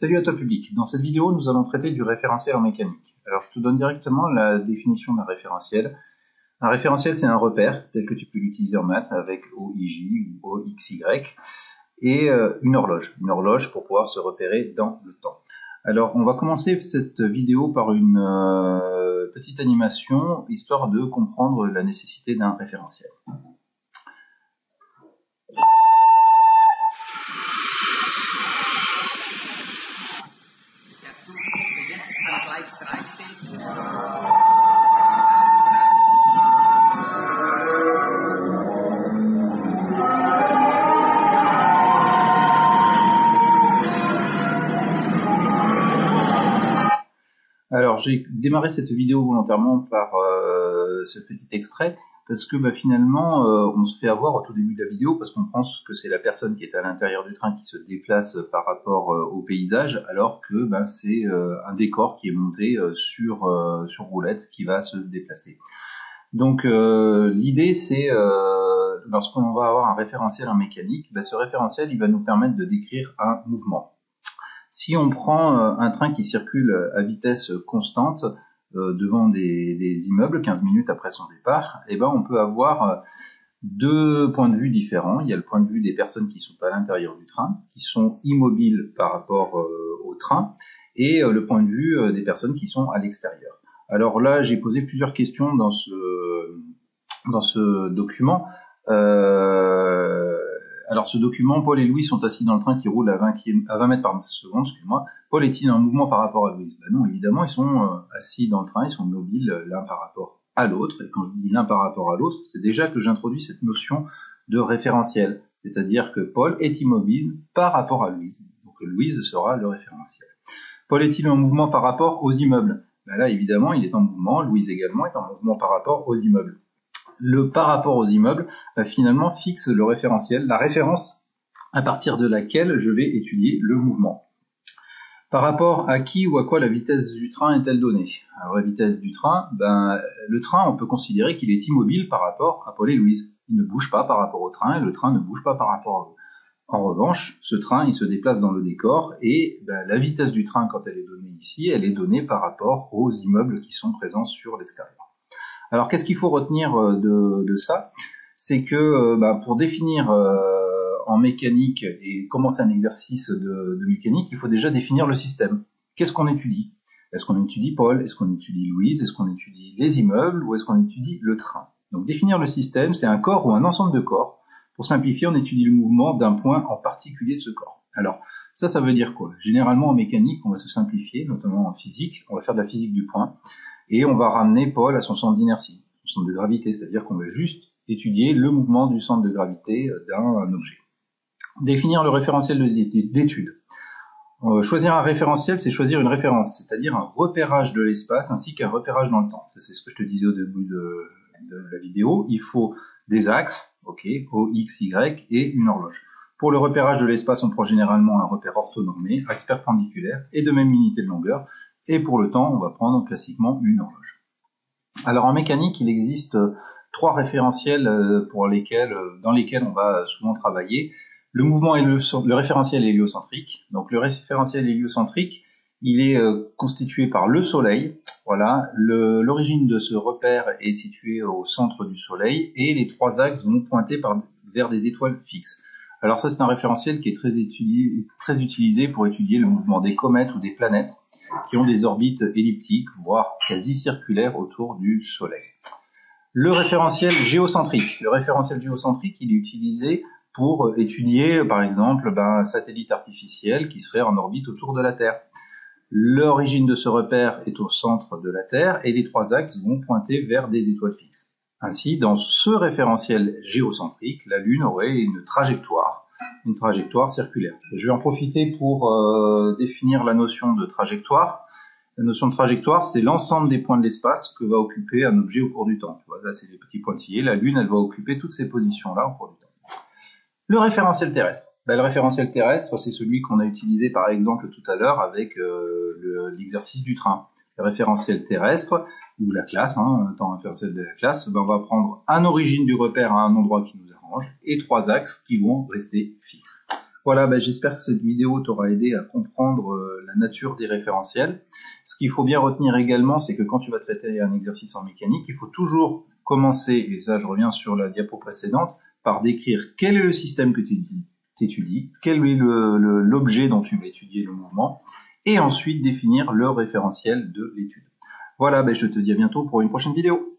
Salut à toi public. Dans cette vidéo, nous allons traiter du référentiel en mécanique. Alors, je te donne directement la définition d'un référentiel. Un référentiel, c'est un repère, tel que tu peux l'utiliser en maths avec OIJ ou OXY, et une horloge pour pouvoir se repérer dans le temps. Alors, on va commencer cette vidéo par une petite animation, histoire de comprendre la nécessité d'un référentiel. Alors, j'ai démarré cette vidéo volontairement par ce petit extrait, parce que finalement, on se fait avoir au tout début de la vidéo, parce qu'on pense que c'est la personne qui est à l'intérieur du train qui se déplace par rapport au paysage, alors que c'est un décor qui est monté sur roulette qui va se déplacer. Donc, l'idée, c'est, lorsqu'on va avoir un référentiel en mécanique, ce référentiel, il va nous permettre de décrire un mouvement. Si on prend un train qui circule à vitesse constante devant des immeubles 15 minutes après son départ, on peut avoir deux points de vue différents. Il y a le point de vue des personnes qui sont à l'intérieur du train, qui sont immobiles par rapport au train, et le point de vue des personnes qui sont à l'extérieur. Alors là, j'ai posé plusieurs questions dans ce document. Alors ce document, Paul et Louis sont assis dans le train qui roule à 20 mètres par seconde, excuse-moi. Paul est-il en mouvement par rapport à Louis? Non, évidemment, ils sont assis dans le train, ils sont mobiles l'un par rapport à l'autre. Et quand je dis l'un par rapport à l'autre, c'est déjà que j'introduis cette notion de référentiel. C'est-à-dire que Paul est immobile par rapport à Louise. Donc Louise sera le référentiel. Paul est-il en mouvement par rapport aux immeubles? Là, évidemment, il est en mouvement. Louise également est en mouvement par rapport aux immeubles. Le par rapport aux immeubles, finalement, fixe le référentiel, la référence à partir de laquelle je vais étudier le mouvement. Par rapport à qui ou à quoi la vitesse du train est-elle donnée? Alors la vitesse du train, le train, on peut considérer qu'il est immobile par rapport à Paul et Louise. Il ne bouge pas par rapport au train et le train ne bouge pas par rapport à eux. En revanche, ce train, il se déplace dans le décor et la vitesse du train, quand elle est donnée ici, elle est donnée par rapport aux immeubles qui sont présents sur l'extérieur. Alors, qu'est-ce qu'il faut retenir de ça? C'est que pour définir en mécanique et commencer un exercice de mécanique, il faut déjà définir le système. Qu'est-ce qu'on étudie? Est-ce qu'on étudie Paul? Est-ce qu'on étudie Louise? Est-ce qu'on étudie les immeubles? Ou est-ce qu'on étudie le train? Donc, définir le système, c'est un corps ou un ensemble de corps. Pour simplifier, on étudie le mouvement d'un point en particulier de ce corps. Alors, ça veut dire quoi? Généralement, en mécanique, on va se simplifier, notamment en physique. On va faire de la physique du point. Et on va ramener Paul à son centre d'inertie, son centre de gravité, c'est-à-dire qu'on va juste étudier le mouvement du centre de gravité d'un objet. Définir le référentiel d'étude. Choisir un référentiel, c'est choisir une référence, c'est-à-dire un repérage de l'espace ainsi qu'un repérage dans le temps. C'est ce que je te disais au début de la vidéo. Il faut des axes, O, X, Y, et une horloge. Pour le repérage de l'espace, on prend généralement un repère orthonormé, axe perpendiculaire et de même unité de longueur. Et pour le temps, on va prendre classiquement une horloge. Alors en mécanique, il existe trois référentiels dans lesquels on va souvent travailler. Le mouvement et le référentiel héliocentrique. Donc le référentiel héliocentrique, il est constitué par le Soleil. Voilà, l'origine de ce repère est située au centre du Soleil et les trois axes vont pointer vers des étoiles fixes. Alors ça, c'est un référentiel qui est très utilisé pour étudier le mouvement des comètes ou des planètes qui ont des orbites elliptiques, voire quasi circulaires autour du Soleil. Le référentiel géocentrique. Le référentiel géocentrique, il est utilisé pour étudier, par exemple, un satellite artificiel qui serait en orbite autour de la Terre. L'origine de ce repère est au centre de la Terre et les trois axes vont pointer vers des étoiles fixes. Ainsi, dans ce référentiel géocentrique, la Lune aurait une trajectoire circulaire. Je vais en profiter pour définir la notion de trajectoire. La notion de trajectoire, c'est l'ensemble des points de l'espace que va occuper un objet au cours du temps. Tu vois, là, c'est les petits pointillés. La Lune, elle va occuper toutes ces positions-là au cours du temps. Le référentiel terrestre. Le référentiel terrestre, c'est celui qu'on a utilisé, par exemple, tout à l'heure avec l'exercice du train. Le référentiel terrestre, ou la classe, temps référentiel de la classe, on va prendre une origine du repère à un endroit qui nous arrange et trois axes qui vont rester fixes. Voilà, j'espère que cette vidéo t'aura aidé à comprendre la nature des référentiels. Ce qu'il faut bien retenir également, c'est que quand tu vas traiter un exercice en mécanique, il faut toujours commencer, et ça je reviens sur la diapo précédente, par décrire quel est le système que tu étudies, quel est l'objet dont tu vas étudier le mouvement, et ensuite définir le référentiel de l'étude. Voilà, je te dis à bientôt pour une prochaine vidéo.